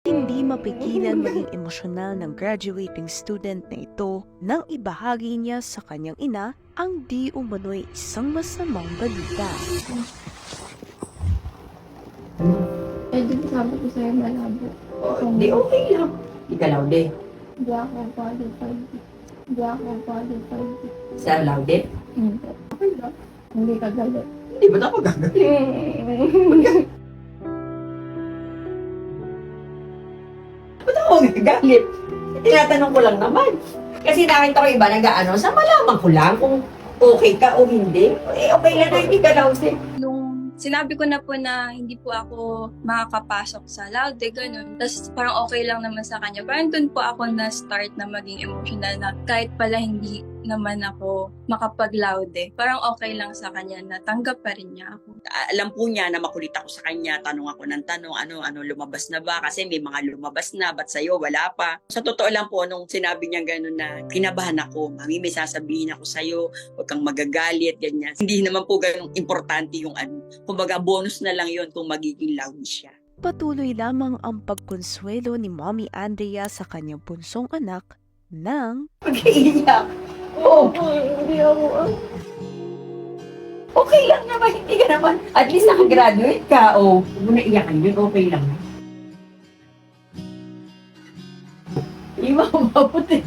Hindi mapigilan maging emosyonal ng graduating student na ito nang ibahagi niya sa kanyang ina ang di umano'y isang masamang balita. Eh, di ba sabi ko sa'yo malabo? Di okay lang. Di ka laude. Hindi ako qualified. Hindi ako qualified. Sa laude? Hindi. Okay lang. Hindi ka galit. Hindi ba ako gagalit? Ba't ako gagalit? Tinatanong ko lang naman. Kasi nakita ko iba nag-ano, sa malaman ko lang kung okay ka o hindi. Eh, okay lang na hindi ka laude. Nung sinabi ko na po na hindi po ako makakapasok sa Laude, ganun. Tapos parang okay lang naman sa kanya. Parang dun po ako na-start na maging emotional na kahit pala hindi naman ako makapag-Laude. Parang okay lang sa kanya na tanggap pa rin niya ako. Alam po niya na makulit ako sa kanya, tanong ako ng tanong, ano, lumabas na ba? Kasi may mga lumabas na, ba't sa'yo, wala pa. Sa totoo lang po, nung sinabi niya gano'n na kinabahan ako, mami, may sasabihin ako sa'yo, huwag kang magagalit, ganyan. Hindi naman po ganun importante yung ano. Kumbaga, bonus na lang yon kung magiging loud siya. Patuloy lamang ang pagkonsuelo ni Mommy Andrea sa kanyang bunsong anak nang Mag-iiyak. Oo. Hindi ako. Okay lang naman, hindi ka naman. At least nakagraduate ka, o. Huwag mo na iyakan yun, okay lang. Hindi mo mabuti.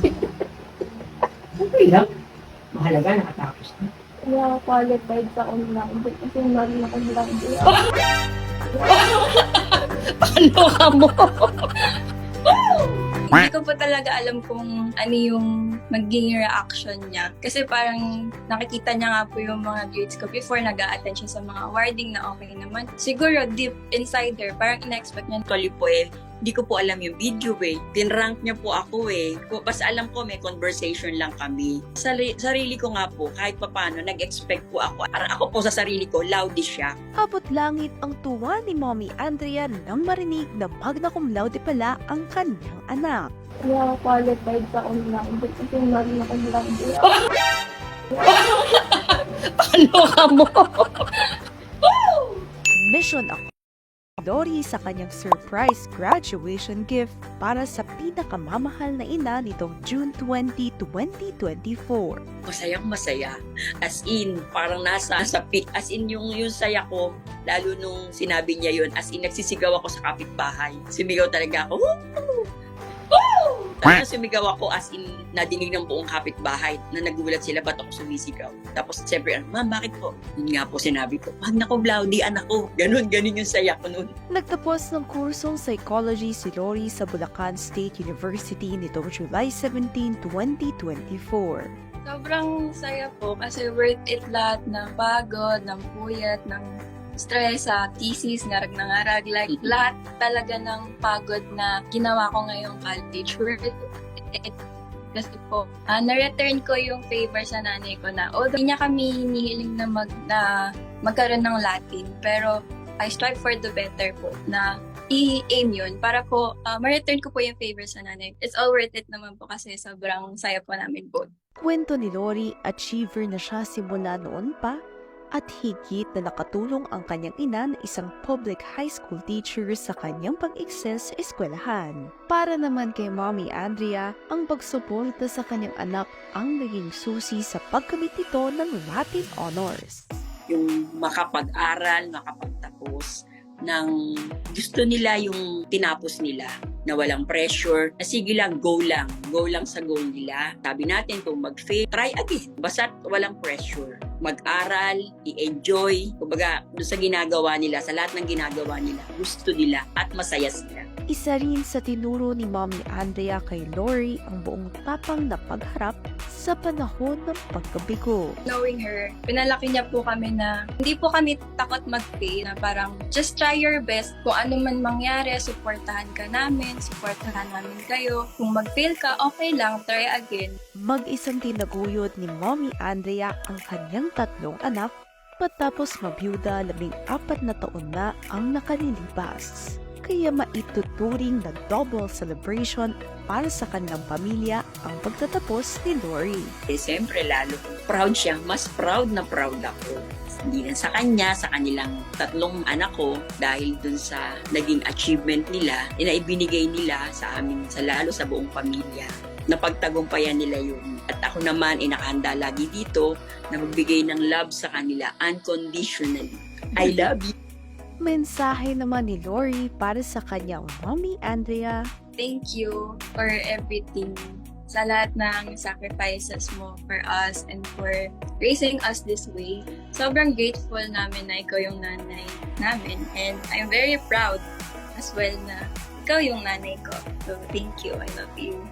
Okay lang. Mahalaga, nakatapos na. Hindi ako qualified sa online. Kasi mali na kailang di Paano ka mo? Hindi ko po talaga alam kung ano yung magiging reaction niya. Kasi parang nakikita niya nga po yung mga grades ko before nag-a-attend siya sa mga awarding na okay naman. Siguro deep inside her, parang ina-expect niya. Actually po hindi ko po alam yung video Tinrank niya po ako Basta alam ko may conversation lang kami. Sarili ko nga po, kahit papano, nag-expect po ako. Parang ako po sa sarili ko, loudie siya. abot langit ang tuwa ni Mommy Andrea nang marinig na magna cum laude pala ang kanyang anak. Hindi ako qualified sa online. Kasi mali na kailang di Paano ka mo? Mission ako Dory sa kanyang surprise graduation gift para sa pinakamamahal na ina nitong June 20, 2024. Masayang masaya. As in, parang nasa peak. As in, yung saya ko, lalo nung sinabi niya yun, as in, nagsisigaw ako sa kapitbahay. Sumigaw talaga ako. Woo! Woo! Tapos sumigaw ako as in, nadinig ng buong kapitbahay na nagulat sila, ba't ako sumisigaw? Tapos siyempre, ma'am, bakit po? Yun nga po sinabi ko, wag na ko, Blaudy, anak ko. Ganun yung saya ko nun. Nagtapos ng kursong psychology si Lori sa Bulacan State University nitong July 17, 2024. Sobrang saya po kasi worth it lahat ng pagod, ng puyat, ng stress sa thesis, ngarag, like lahat talaga ng pagod na ginawa ko ngayong college. Worth it. Kasi po, na-return ko yung favor sa nanay ko na although hindi niya kami hinihiling na magkaroon ng Latin, pero I strive for the better po na i-aim yun para po ma-return ko po yung favor sa nanay. It's all worth it naman po kasi sobrang saya po namin both. Kwento ni Lori, achiever na siya simula noon pa at higit na nakatulong ang kanyang ina na isang public high school teacher sa kanyang pag-excel sa eskwelahan. Para naman kay Mommy Andrea, ang pagsuporta sa kanyang anak ang naging susi sa pagkamit nito ng Latin Honors. Yung makapag-aral, makapagtapos ng gusto nila yung tinapos nila na walang pressure, na sige lang, go lang sa goal nila. Sabi natin kung mag-fail, try again. Basta't walang pressure. Mag-aral, i-enjoy, kumbaga doon sa ginagawa nila, sa lahat ng ginagawa nila, gusto nila at masaya sila. Isa rin sa tinuro ni Mommy Andrea kay Lori ang buong tapang na pagharap sa panahon ng pagkabigo. Knowing her, pinalaki niya po kami na hindi po kami takot mag-fail, na parang just try your best. Kung ano man mangyari, supportahan ka namin, supportahan namin kayo. Kung mag-fail ka, okay lang, try again. Mag-isang tinaguyod ni Mommy Andrea ang kanyang 3 anak patapos mabiyuda 14 na taon na ang nakalilipas. kaya maituturing na double celebration para sa kanilang pamilya ang pagtatapos ni Lori. Siyempre, lalo proud siya. Mas proud na proud ako. Hindi lang sa kanya, sa kanilang 3 anak ko, dahil dun sa naging achievement nila, ibinigay nila sa amin, lalo sa buong pamilya. Napagtagumpayan nila yun. At ako naman, nakahanda lagi dito na magbigay ng love sa kanila unconditionally. I love you. Mensahe naman ni Lori para sa kanyang mommy Andrea. Thank you for everything. Sa lahat ng sacrifices mo for us and for raising us this way. Sobrang grateful namin na ikaw yung nanay namin. And I'm very proud as well na ikaw yung nanay ko. So, thank you. I love you.